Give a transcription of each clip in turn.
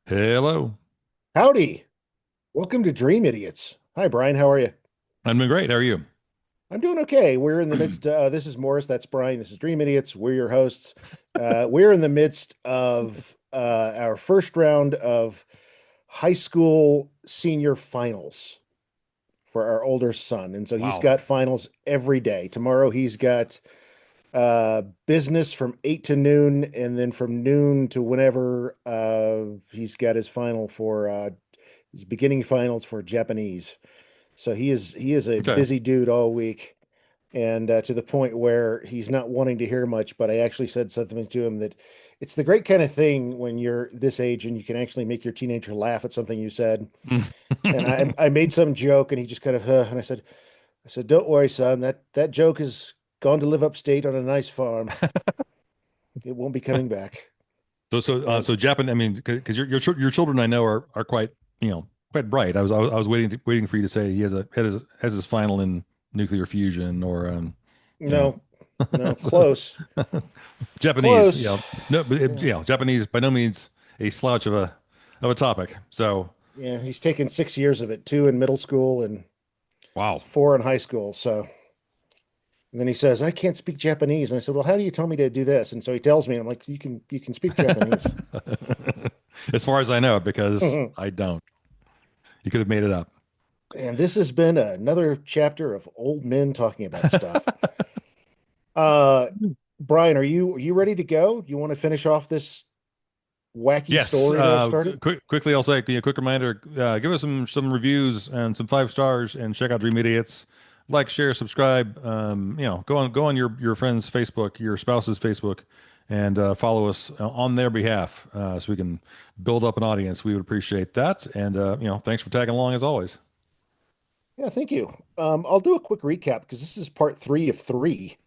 Hello. Howdy. Welcome to Dream Idiots. Hi, Brian. How are you? I'm doing great. How are you? I'm doing okay. We're in the midst. This is Morris. That's Brian. This is Dream Idiots. We're your hosts. We're in the midst of our first round of high school senior finals for our older son. And so he's Wow. got finals every day. Tomorrow he's got business from 8 to noon, and then from noon to whenever he's got his final for his beginning finals for Japanese. So he is a Okay. busy dude all week, and to the point where he's not wanting to hear much. But I actually said something to him that it's the great kind of thing when you're this age and you can actually make your teenager laugh at something you said. And I made some joke, and he just kind of and I said, "Don't worry, son. That joke has gone to live upstate on a nice farm. It won't be coming back." And So Japan. I mean, because your children I know are quite quite bright. I was waiting for you to say he has his final in nuclear fusion or you know no, no, close, Japanese. close. No, but Yeah. Japanese by no means a slouch of a topic. So Yeah, he's taken 6 years of it, two in middle school and wow. four in high school. So, and then he says, "I can't speak Japanese." And I said, "Well, how do you tell me to do this?" And so he tells me, and I'm like, "You can speak Japanese." As far as I know, because And I don't. You could have made it up. this has been another chapter of old men talking about stuff. Uh, Brian, are you ready to go? You want to finish off this wacky Yes. story that I started? Quickly, I'll say a quick reminder: give us some reviews and some 5 stars, and check out Dream Idiots. Like, share, subscribe. Go on your friend's Facebook, your spouse's Facebook, and follow us on their behalf, so we can build up an audience. We would appreciate that. And thanks for tagging along as always. Yeah, thank you. I'll do a quick recap because this is part three of three.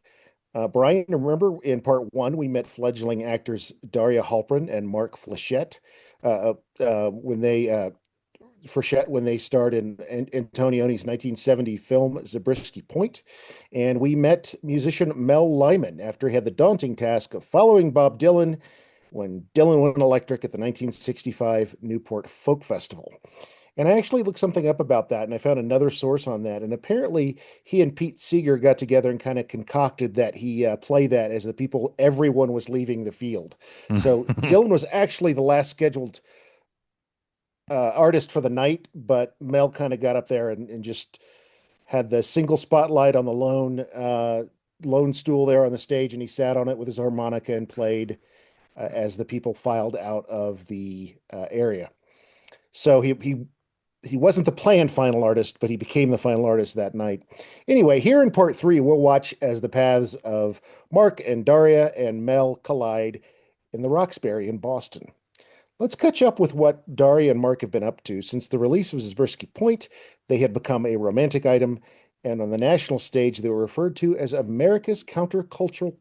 Brian, remember in part one, we met fledgling actors Daria Halpern and Mark Flechette when they Frechette when they starred in Antonioni's 1970 film Zabriskie Point. And we met musician Mel Lyman after he had the daunting task of following Bob Dylan when Dylan went electric at the 1965 Newport Folk Festival. And I actually looked something up about that, and I found another source on that. And apparently, he and Pete Seeger got together and kind of concocted that he play that as everyone was leaving the field. So Dylan was actually the last scheduled artist for the night, but Mel kind of got up there and just had the single spotlight on the lone stool there on the stage, and he sat on it with his harmonica and played as the people filed out of the area. So he wasn't the planned final artist, but he became the final artist that night. Anyway, here in part three, we'll watch as the paths of Mark and Daria and Mel collide in the Roxbury in Boston. Let's catch up with what Daria and Mark have been up to. Since the release of Zabriskie Point, they had become a romantic item, and on the national stage, they were referred to as America's counterculture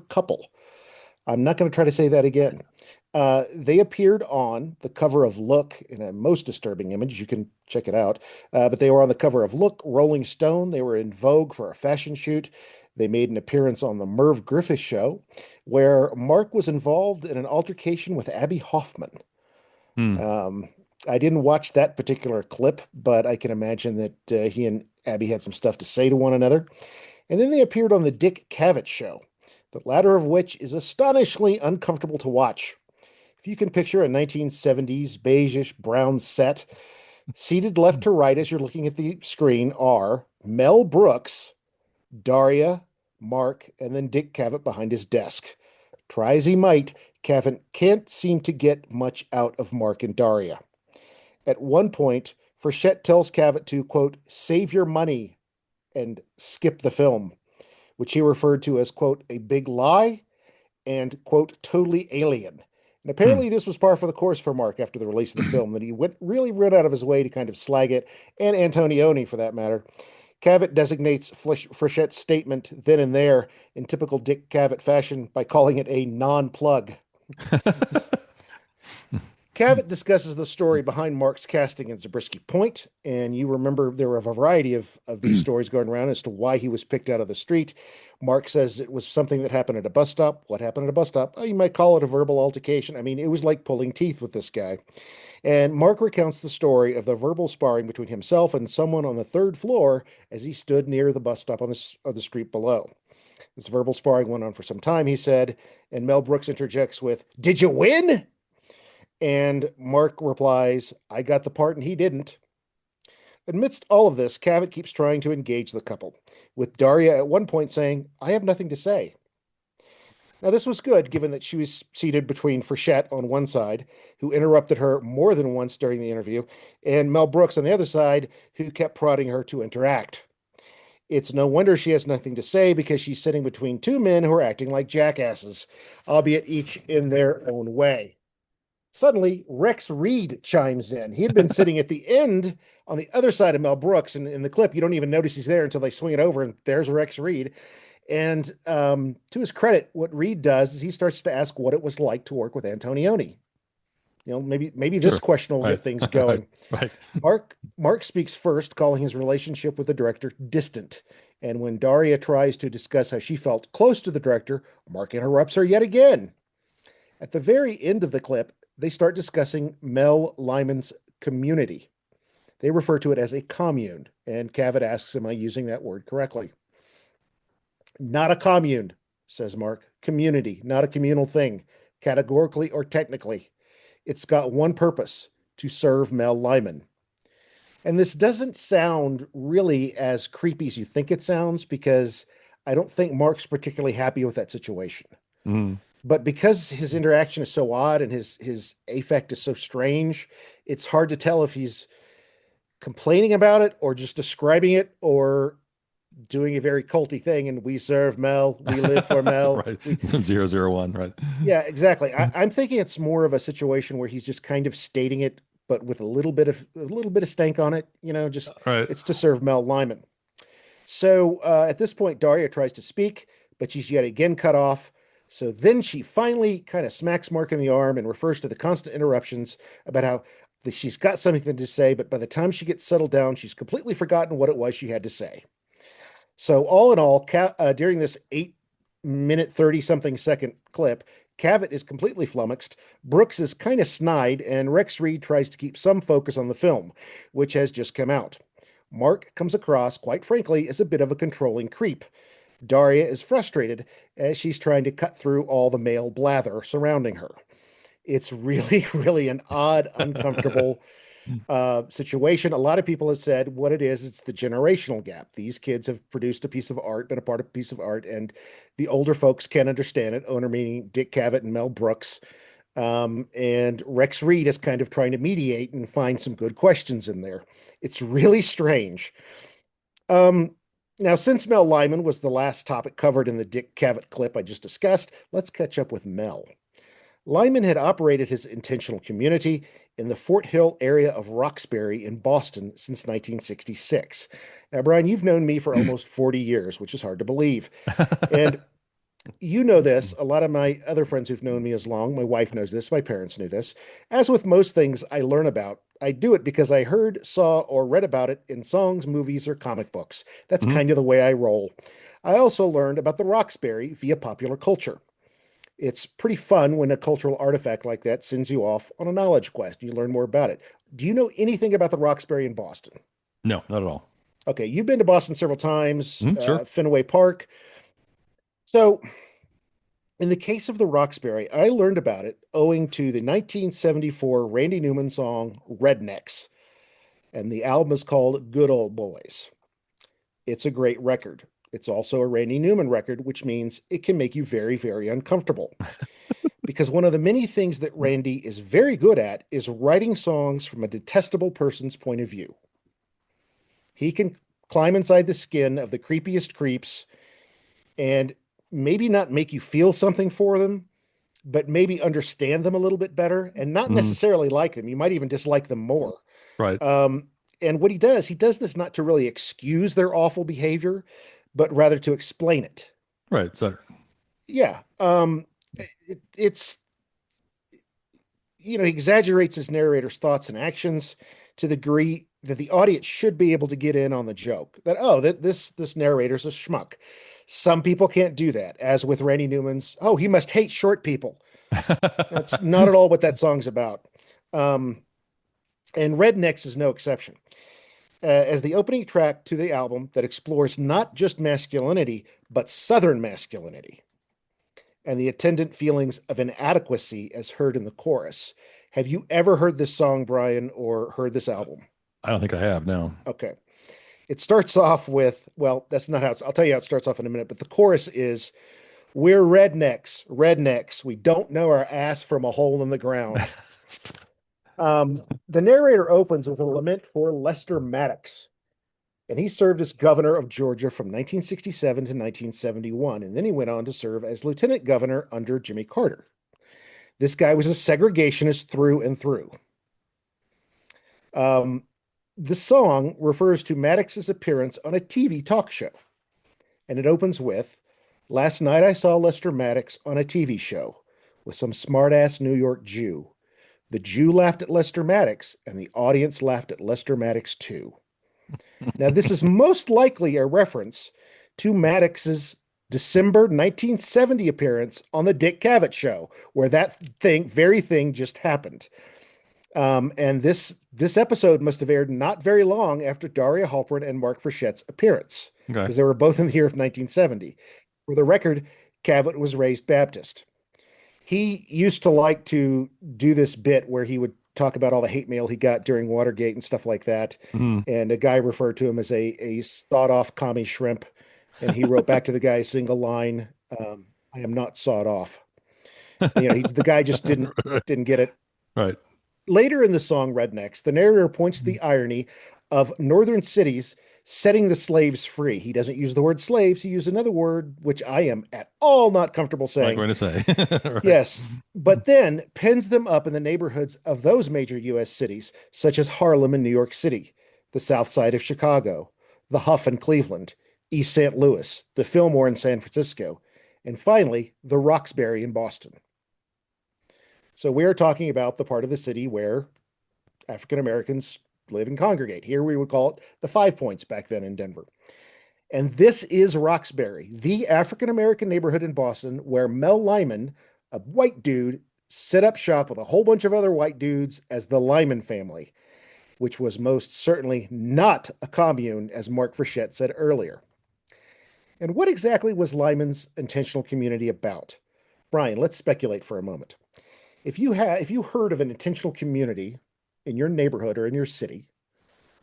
couple. I'm not going to try to say that again. They appeared on the cover of Look in a most disturbing image. You can check it out. But they were on the cover of Look, Rolling Stone. They were in Vogue for a fashion shoot. They made an appearance on the Merv Griffith show, where Mark was involved in an altercation with Abby Hoffman. Hmm. Um, I didn't watch that particular clip, but I can imagine that he and Abby had some stuff to say to one another. And then they appeared on the Dick Cavett show, the latter of which is astonishingly uncomfortable to watch. If you can picture a 1970s beigeish brown set, seated left to right as you're looking at the screen are Mel Brooks, Daria, Mark, and then Dick Cavett behind his desk. Try as he might, Cavett can't seem to get much out of Mark and Daria. At one point, Frechette tells Cavett to, quote, save your money and skip the film, which he referred to as, quote, a big lie and, quote, totally alien. And Hmm. apparently, this was par for the course for Mark after the release of the film, that he really went out of his way to kind of slag it, and Antonioni for that matter. Cavett designates Frechette's statement then and there in typical Dick Cavett fashion by calling it a non plug. Cavett discusses the story behind Mark's casting in Zabriskie Point, and you remember there were a variety of these stories going around as to why he was picked out of the street. Mark says it was something that happened at a bus stop. What happened at a bus stop? Oh, you might call it a verbal altercation. I mean, it was like pulling teeth with this guy. And Mark recounts the story of the verbal sparring between himself and someone on the third floor as he stood near the bus stop on the street below. This verbal sparring went on for some time, he said, and Mel Brooks interjects with, "Did you win?" And Mark replies, "I got the part and he didn't." Amidst all of this, Cavett keeps trying to engage the couple, with Daria at one point saying, "I have nothing to say." Now, this was good, given that she was seated between Frechette on one side, who interrupted her more than once during the interview, and Mel Brooks on the other side, who kept prodding her to interact. It's no wonder she has nothing to say because she's sitting between two men who are acting like jackasses, albeit each in their own way. Suddenly, Rex Reed chimes in. He had been sitting at the end on the other side of Mel Brooks. And in the clip, you don't even notice he's there until they swing it over, and there's Rex Reed. And to his credit, what Reed does is he starts to ask what it was like to work with Antonioni. Maybe this Sure. question will Right. get things Right. going. Right. Mark speaks first, calling his relationship with the director distant. And when Daria tries to discuss how she felt close to the director, Mark interrupts her yet again. At the very end of the clip, they start discussing Mel Lyman's community. They refer to it as a commune, and Cavett asks, "Am I using that word correctly?" "Not a commune," says Mark. "Community, not a communal thing, categorically or technically. It's got one purpose: to serve Mel Lyman." And this doesn't sound really as creepy as you think it sounds, because I don't think Mark's particularly happy with that situation. Mm. But because his interaction is so odd and his affect is so strange, it's hard to tell if he's complaining about it or just describing it or doing a very culty thing. And we serve Mel, we live for Mel. Right. We 001. Right. Yeah, exactly. I'm thinking it's more of a situation where he's just kind of stating it, but with a little bit of stank on it. Just Right. it's to serve Mel Lyman. So at this point, Daria tries to speak, but she's yet again cut off. So then she finally kind of smacks Mark in the arm and refers to the constant interruptions about how she's got something to say, but by the time she gets settled down, she's completely forgotten what it was she had to say. So all in all, during this 8 minute 30 something second clip, Cavett is completely flummoxed, Brooks is kind of snide, and Rex Reed tries to keep some focus on the film, which has just come out. Mark comes across, quite frankly, as a bit of a controlling creep. Daria is frustrated as she's trying to cut through all the male blather surrounding her. It's really, really an odd, uncomfortable situation. A lot of people have said what it is, it's the generational gap. These kids have produced a piece of art, been a part of a piece of art, and the older folks can't understand it. Owner meaning Dick Cavett and Mel Brooks. And Rex Reed is kind of trying to mediate and find some good questions in there. It's really strange. Um, Now, since Mel Lyman was the last topic covered in the Dick Cavett clip I just discussed, let's catch up with Mel. Lyman had operated his intentional community in the Fort Hill area of Roxbury in Boston since 1966. Now, Bryan, you've known me for almost 40 years, which is hard to believe. And you know this. A lot of my other friends who've known me as long, my wife knows this, my parents knew this. As with most things I learn about, I do it because I heard, saw, or read about it in songs, movies, or comic books. That's Mhm. kind of the way I roll. I also learned about the Roxbury via popular culture. It's pretty fun when a cultural artifact like that sends you off on a knowledge quest. You learn more about it. Do you know anything about the Roxbury in Boston? No, not at all. Okay, you've been to Boston several times, Sure. Fenway Park. So, in the case of the Roxbury, I learned about it owing to the 1974 Randy Newman song Rednecks, and the album is called Good Old Boys. It's a great record. It's also a Randy Newman record, which means it can make you very, very uncomfortable. Because one of the many things that Randy is very good at is writing songs from a detestable person's point of view. He can climb inside the skin of the creepiest creeps and maybe not make you feel something for them, but maybe understand them a little bit better and not Mm. necessarily like them. You might even dislike them more. Right. Um, and what he does this not to really excuse their awful behavior, but rather to explain it. Right. So, Yeah. It's he exaggerates his narrator's thoughts and actions to the degree that the audience should be able to get in on the joke that, oh, this narrator's a schmuck. Some people can't do that, as with Randy Newman's, oh, he must hate short people. That's not at all what that song's about. Um, and Rednecks is no exception. As the opening track to the album that explores not just masculinity, but Southern masculinity and the attendant feelings of inadequacy as heard in the chorus. Have you ever heard this song, Bryan, or heard this album? I don't think I have. No. Okay. It starts off with, well, that's not how I'll tell you how it starts off in a minute, but the chorus is, we're rednecks, rednecks. We don't know our ass from a hole in the ground. The narrator opens with a lament for Lester Maddox, and he served as governor of Georgia from 1967 to 1971, and then he went on to serve as lieutenant governor under Jimmy Carter. This guy was a segregationist through and through. The song refers to Maddox's appearance on a TV talk show, and it opens with, last night I saw Lester Maddox on a TV show with some smart-ass New York Jew. The Jew laughed at Lester Maddox, and the audience laughed at Lester Maddox too. Now, this is most likely a reference to Maddox's December 1970 appearance on the Dick Cavett show, where that very thing just happened. And this episode must have aired not very long after Daria Halpern and Mark Frechette's appearance, because Okay. they were both in the year of 1970. For the record, Cavett was raised Baptist. He used to like to do this bit where he would talk about all the hate mail he got during Watergate and stuff like that. Mhm. And a guy referred to him as a sawed off commie shrimp. And he wrote back to the guy a single line, I am not sawed off. The guy just didn't get it. Right. Later in the song Rednecks, the narrator points to the irony of northern cities setting the slaves free. He doesn't use the word slaves. He uses another word, which I am at all not comfortable Not saying. going to say. Right. Yes, but then pens them up in the neighborhoods of those major U.S. cities, such as Harlem and New York City, the South Side of Chicago, the Huff in Cleveland, East St. Louis, the Fillmore in San Francisco, and finally, the Roxbury in Boston. So we are talking about the part of the city where African Americans live and congregate. Here we would call it the Five Points back then in Denver. And this is Roxbury, the African American neighborhood in Boston where Mel Lyman, a white dude, set up shop with a whole bunch of other white dudes as the Lyman family, which was most certainly not a commune, as Mark Frechette said earlier. And what exactly was Lyman's intentional community about? Bryan, let's speculate for a moment. If you heard of an intentional community in your neighborhood or in your city,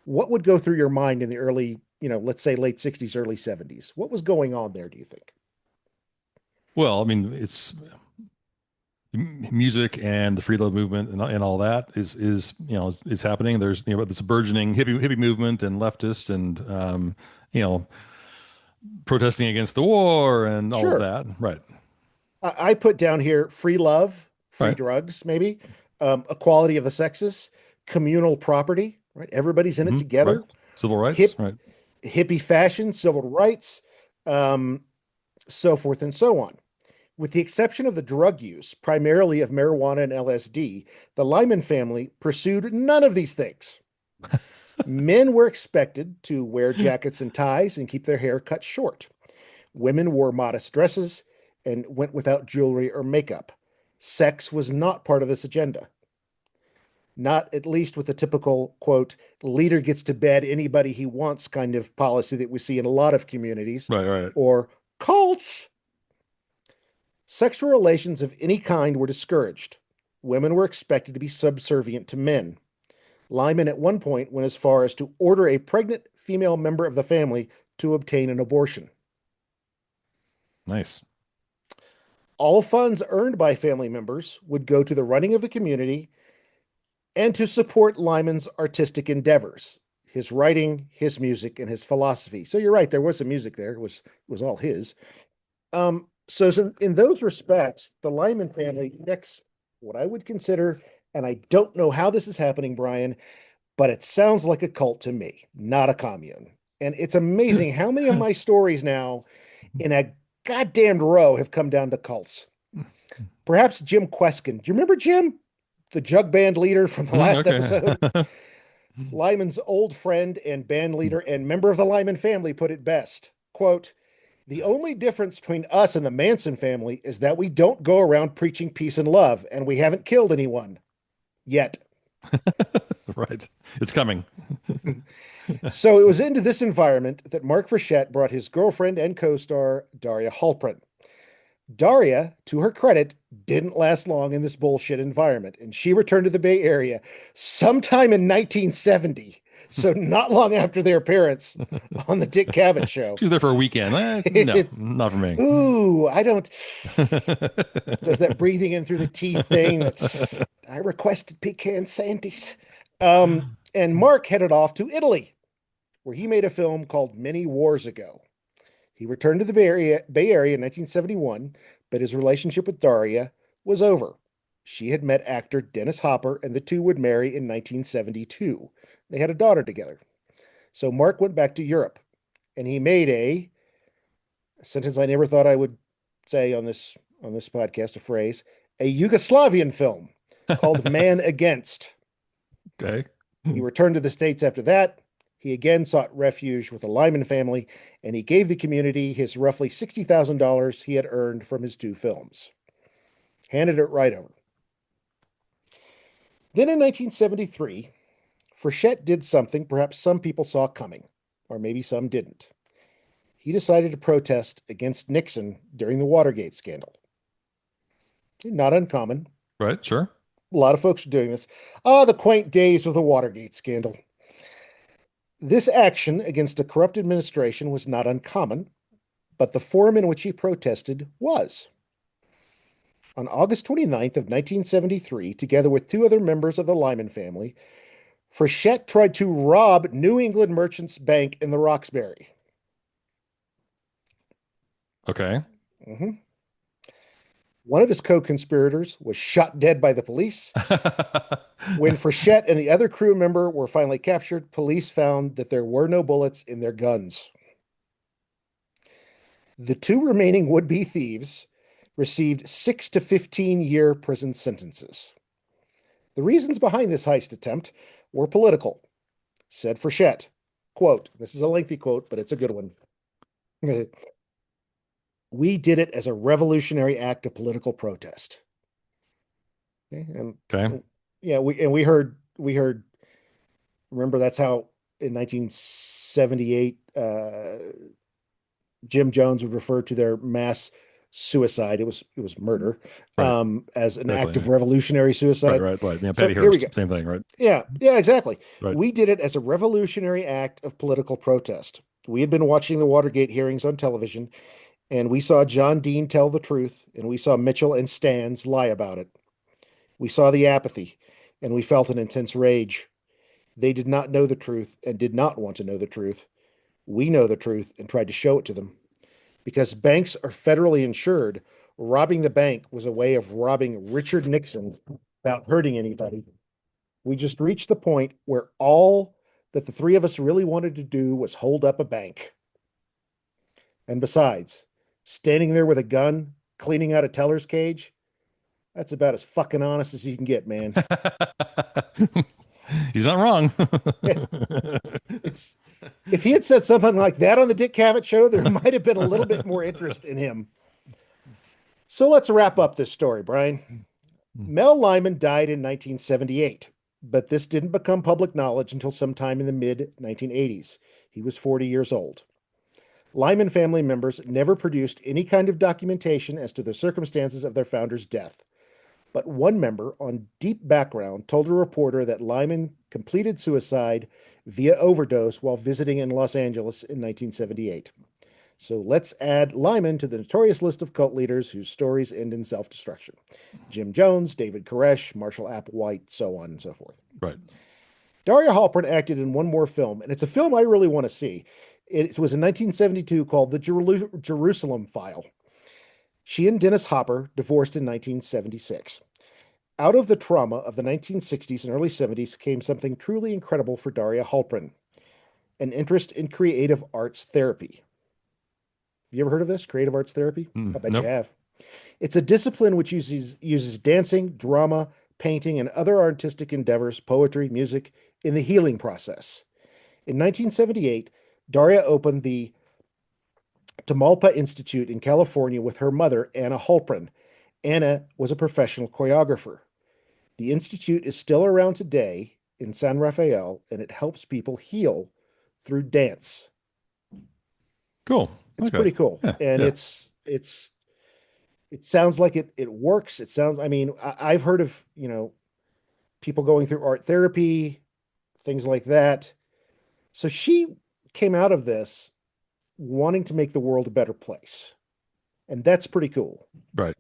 what would go through your mind in the early, let's say late 60s, early 70s? What was going on there, do you think? Well, I mean, it's music and the free love movement and all that is happening. There's this burgeoning hippie movement and leftists and you know protesting against the war and all of Sure. that. Right. I put down here free love, free Right. drugs, maybe, equality of the sexes, communal property, right? Everybody's in it Right. together. Civil rights. Hip, Right. hippie fashion, civil rights, um, so forth and so on. With the exception of the drug use, primarily of marijuana and LSD, the Lyman family pursued none of these things. Men were expected to wear jackets and ties and keep their hair cut short. Women wore modest dresses and went without jewelry or makeup. Sex was not part of this agenda. Not at least with the typical, quote, leader gets to bed anybody he wants kind of policy that we see in a lot of communities, Right. Right. or cults. Sexual relations of any kind were discouraged. Women were expected to be subservient to men. Lyman at one point went as far as to order a pregnant female member of the family to obtain an abortion. Nice. All funds earned by family members would go to the running of the community and to support Lyman's artistic endeavors, his writing, his music, and his philosophy. So you're right, there was some music there. It was all his. So in those respects, the Lyman family next what I would consider, and I don't know how this is happening, Bryan, but it sounds like a cult to me, not a commune. And it's amazing how many of my stories now in a goddamned row have come down to cults. Perhaps Jim Queskin. Do you remember Jim? the jug band leader from the last episode. Okay. Lyman's old friend and band leader and member of the Lyman family put it best. Quote, the only difference between us and the Manson family is that we don't go around preaching peace and love, and we haven't killed anyone yet. Right. It's coming. So it was into this environment that Mark Frechette brought his girlfriend and co-star Daria Halprin. Daria, to her credit, didn't last long in this bullshit environment, and she returned to the Bay Area sometime in 1970. So not long after their appearance on the Dick Cavett show. She's there for a weekend. No, not for me. Ooh, I don't. Does that breathing in through the teeth thing? I requested pecan sandies. And Mark headed off to Italy, where he made a film called Many Wars Ago. He returned to the Bay Area in 1971, but his relationship with Daria was over. She had met actor Dennis Hopper, and the two would marry in 1972. They had a daughter together. So Mark went back to Europe, and he made a sentence I never thought I would say on this podcast, a phrase, a Yugoslavian film called Man Against. Okay. He returned to the States after that. He again sought refuge with the Lyman family, and he gave the community his roughly $60,000 he had earned from his two films. Handed it right over. Then in 1973, Frechette did something perhaps some people saw coming, or maybe some didn't. He decided to protest against Nixon during the Watergate scandal. Not uncommon. Right. Sure. A lot of folks are doing this. Ah, the quaint days of the Watergate scandal. This action against a corrupt administration was not uncommon, but the forum in which he protested was. On August 29th of 1973, together with two other members of the Lyman family, Frechette tried to rob New England Merchants Bank in the Roxbury. Okay. Mm-hmm. One of his co-conspirators was shot dead by the police. When Frechette and the other crew member were finally captured, police found that there were no bullets in their guns. The two remaining would-be thieves received 6 to 15-year prison sentences. The reasons behind this heist attempt were political. Said Frechette, quote, this is a lengthy quote, but it's a good one. We did it as a revolutionary act of political protest. Okay. Okay. Yeah, we heard, remember that's how in 1978 Jim Jones would refer to their mass suicide. It was murder, Right. as an Exactly. act of revolutionary suicide. Right. Yeah. So Patty here we go. Hearst, same thing, right? Yeah, exactly. Right. We did it as a revolutionary act of political protest. We had been watching the Watergate hearings on television, and we saw John Dean tell the truth, and we saw Mitchell and Stans lie about it. We saw the apathy, and we felt an intense rage. They did not know the truth and did not want to know the truth. We know the truth and tried to show it to them. Because banks are federally insured, robbing the bank was a way of robbing Richard Nixon without hurting anybody. We just reached the point where all that the three of us really wanted to do was hold up a bank. And besides, standing there with a gun, cleaning out a teller's cage, that's about as fucking honest as you can get, man. He's not wrong. It's if he had said something like that on the Dick Cavett show, there might have been a little bit more interest in him. So let's wrap up this story, Brian. Mel Lyman died in 1978, but this didn't become public knowledge until sometime in the mid 1980s. He was 40 years old. Lyman family members never produced any kind of documentation as to the circumstances of their founder's death. But one member on Deep Background told a reporter that Lyman completed suicide via overdose while visiting in Los Angeles in 1978. So let's add Lyman to the notorious list of cult leaders whose stories end in self-destruction. Jim Jones, David Koresh, Marshall Applewhite, so on and so forth. Right. Daria Halpern acted in one more film, and it's a film I really want to see. It was in 1972 called The Jerusalem File. She and Dennis Hopper divorced in 1976. Out of the trauma of the 1960s and early 70s came something truly incredible for Daria Halpern, an interest in creative arts therapy. Have you ever heard of this, creative arts therapy? I bet Nope. you have. It's a discipline which uses dancing, drama, painting, and other artistic endeavors, poetry, music, in the healing process. In 1978, Daria opened the Tamalpa Institute in California with her mother, Anna Hulprin. Anna was a professional choreographer. The Institute is still around today in San Rafael, and it helps people heal through dance. Cool. It's Okay. pretty cool. Yeah. And Yeah. it sounds like it works. It sounds, I mean, I've heard of, people going through art therapy, things like that. So she came out of this wanting to make the world a better place. And that's pretty cool. Right.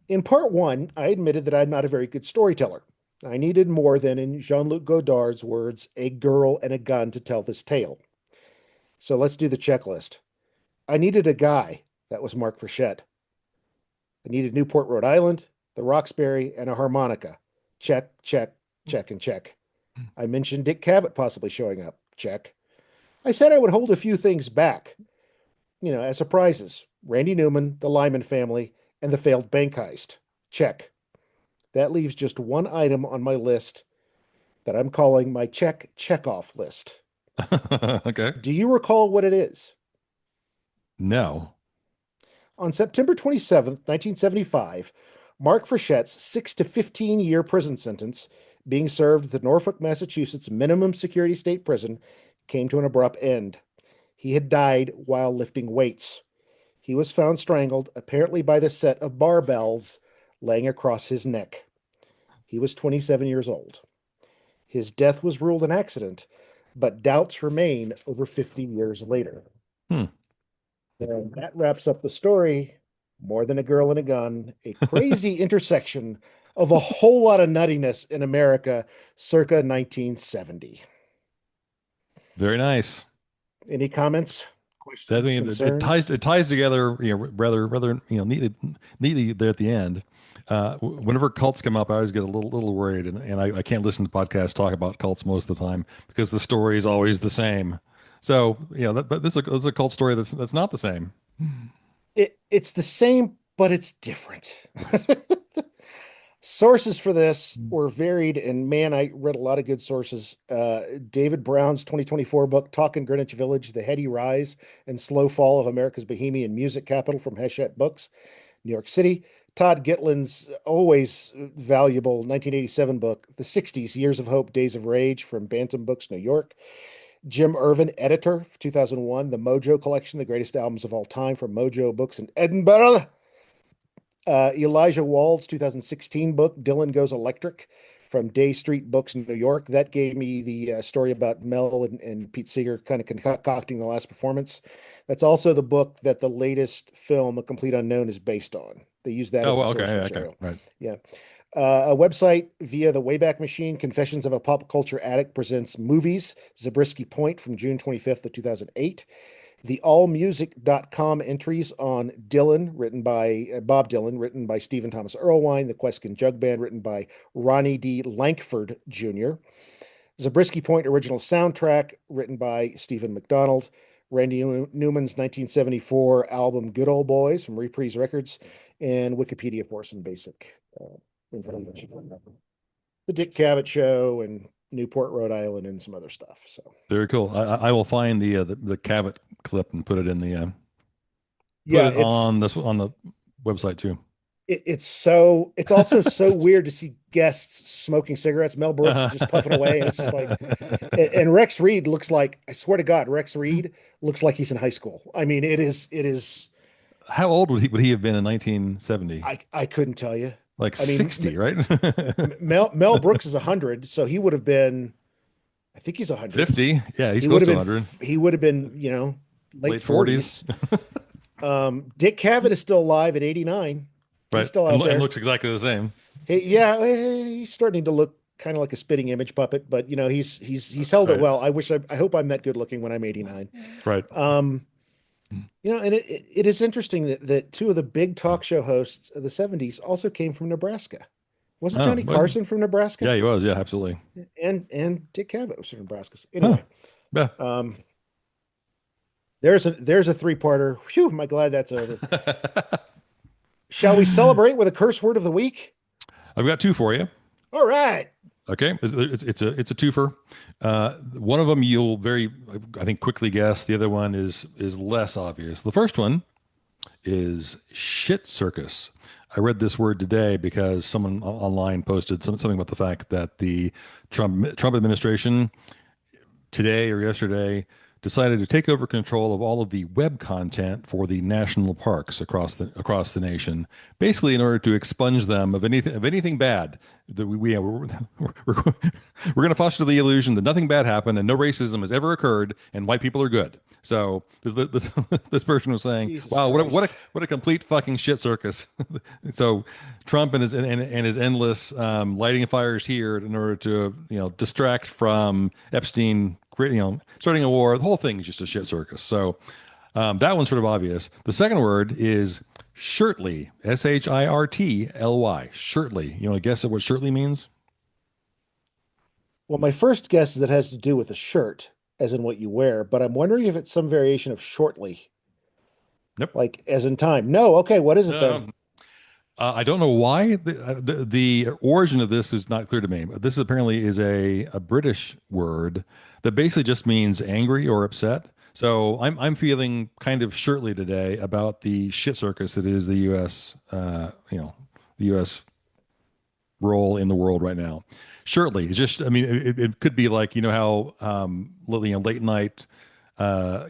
In part one, I admitted that I'm not a very good storyteller. I needed more than, in Jean Luc Godard's words, a girl and a gun to tell this tale. So let's do the checklist. I needed a guy. That was Mark Frechette. I needed Newport, Rhode Island, the Roxbury, and a harmonica. Check, check, check, and check. I mentioned Dick Cavett possibly showing up. Check. I said I would hold a few things back, as surprises. Randy Newman, the Lyman family, and the failed bank heist. Check. That leaves just one item on my list that I'm calling my check-off list. Okay. Do you recall what it is? No. On September 27th, 1975, Mark Frechette's 6 to 15-year prison sentence, being served at the Norfolk, Massachusetts minimum security state prison, came to an abrupt end. He had died while lifting weights. He was found strangled, apparently by the set of barbells laying across his neck. He was 27 years old. His death was ruled an accident, but doubts remain over 50 years later. Hmm. And that wraps up the story. More Than a Girl and a Gun, a crazy intersection of a whole lot of nuttiness in America circa 1970. Very nice. Any comments, That, I questions, mean, concerns? it ties together, rather neatly there at the end. Whenever cults come up, I always get a little worried, and I can't listen to podcasts talk about cults most of the time because the story is always the same. So but this is a cult story that's not the same. It's the same, but it's different. Right. Sources for this were varied, and man, I read a lot of good sources. David Brown's 2024 book, Talking Greenwich Village, The Heady Rise and Slow Fall of America's Bohemian Music Capital from Hachette Books, New York City. Todd Gitlin's always valuable 1987 book, The 60s, Years of Hope, Days of Rage from Bantam Books, New York. Jim Irvin, editor, 2001, The Mojo Collection, the greatest albums of all time from Mojo Books in Edinburgh. Elijah Wald's 2016 book, Dylan Goes Electric, from Day Street Books in New York. That gave me the story about Mel and Pete Seeger kind of concocting the last performance. That's also the book that the latest film, A Complete Unknown, is based on. They use that Oh as the well, okay, source yeah, okay, material. right. Yeah. A website via the Wayback Machine, Confessions of a Pop Culture Addict presents Movies, Zabriskie Point from June 25th of 2008. The allmusic.com entries on Dylan, written by Bob Dylan, written by Stephen Thomas Erlewine. The Queskin Jug Band, written by Ronnie D. Lankford Jr. Zabriskie Point original soundtrack, written by Stephen McDonald. Randy Newman's 1974 album Good Old Boys from Reprise Records, and Wikipedia for some basic information. The Dick Cavett Show and Newport, Rhode Island, and some other stuff. So Very cool. I will find the Cavett clip and put it in the put yeah, it on this on the website too. it's also so weird to see guests smoking cigarettes. Mel Brooks is just puffing away, and it's just like, and Rex Reed looks like, I swear to God, Rex Reed looks like he's in high school. I mean, it is. How old would he have been in 1970? I couldn't tell you. Like I mean, 60, right? Mel Brooks is 100, so he would have been. I think he's 100. 50. Yeah, he's He close would have to been. 100. He would have been. Late Late 40s. 40s. Dick Cavett is still alive at 89. He's Right. still out And there. looks exactly the same. Yeah, he's starting to look kind of like a spitting image puppet, but he's held it Right. well. I hope I'm that good looking when I'm 89. Right. And it is interesting that two of the big talk show hosts of the 70s also came from Nebraska. Wasn't Oh, Johnny well, Carson from Nebraska? yeah, he was. Yeah, absolutely. And Dick Cavett was from Nebraska. So Huh. anyway, Yeah. um, there's a three-parter. Phew, am I glad that's over. Shall we celebrate with a curse word of the week? I've got two for you. All right. Okay, it's a twofer. One of them you'll very, I think, quickly guess. The other one is less obvious. The first one is shit circus. I read this word today because someone online posted something about the fact that the Trump administration today or yesterday decided to take over control of all of the web content for the national parks across the nation, basically in order to expunge them of anything bad. That we're going to foster the illusion that nothing bad happened and no racism has ever occurred and white people are good. So this person was saying, Jesus "Wow, Christ. what a complete fucking shit circus." So Trump and his endless lighting fires here in order to distract from Epstein, starting a war. The whole thing is just a shit circus. So that one's sort of obvious. The second word is shirtly, shirtly, shirtly. You want to guess at what shirtly means? Well, my first guess is it has to do with a shirt, as in what you wear, but I'm wondering if it's some variation of shortly, Nope. like as in time. No, okay, what is it then? No. I don't know why the origin of this is not clear to me. But this apparently is a British word that basically just means angry or upset. So I'm feeling kind of shirtly today about the shit circus that is the U.S. The U.S. role in the world right now. Shirtly, it's just I mean it could be like how late night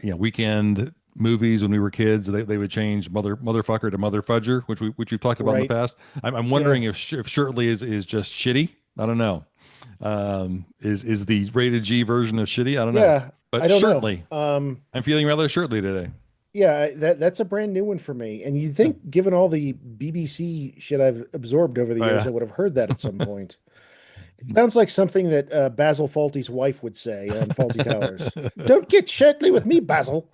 weekend movies when we were kids they would change motherfucker to mother fudger, which we've talked about in the Right. past. I'm Yeah. wondering if shirtly is just shitty. I don't know. Is the rated G version of shitty? I don't know. Yeah. I But don't know. shirtly, I'm feeling rather shirtly today. Yeah, that's a brand new one for me. And you'd Yeah. think, given all the BBC shit I've absorbed over the Oh years, yeah. I would have heard that at some point. Sounds like something that Basil Fawlty's wife would say on Fawlty Towers. Don't get shirtly with me, Basil.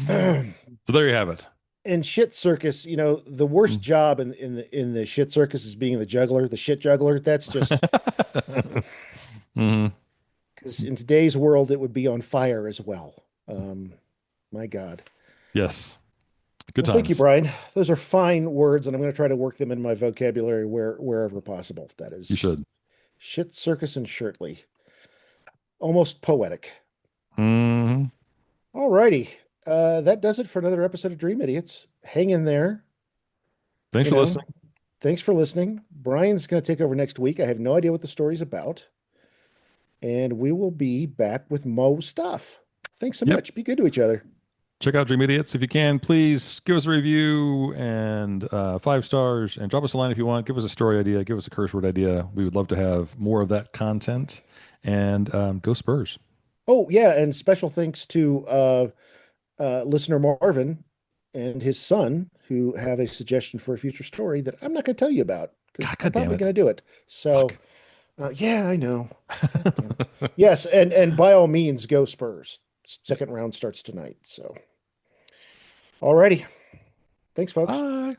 So there you have it. In shit circus, the worst job in the shit circus is being the juggler, the shit juggler. That's just Hmm. because in today's world it would be on fire as well. My God. Yes. Good Well, thank you, times. Bryan. Those are fine words, and I'm going to try to work them in my vocabulary wherever possible. That You is should. shit circus and shirtly. Almost poetic. Hmm. All righty. That does it for another episode of Dream Idiots. Hang in there. Thanks You for know, listening. thanks for listening. Bryan's going to take over next week. I have no idea what the story's about. And we will be back with Mo stuff. Thanks so Yep. much. Be good to each other. Check out Dream Idiots if you can. Please give us a review and 5 stars and drop us a line if you want. Give us a story idea. Give us a curse word idea. We would love to have more of that content. And go Spurs. Oh, yeah. And special thanks to listener Marvin and his son, who have a suggestion for a future story that I'm not going to tell you about because I'm God damn probably it. going to do it. So, Fuck. yeah, I know. God damn it. Yes, and by all means, go Spurs. Second round starts tonight. So, alrighty. Thanks, folks. Bye.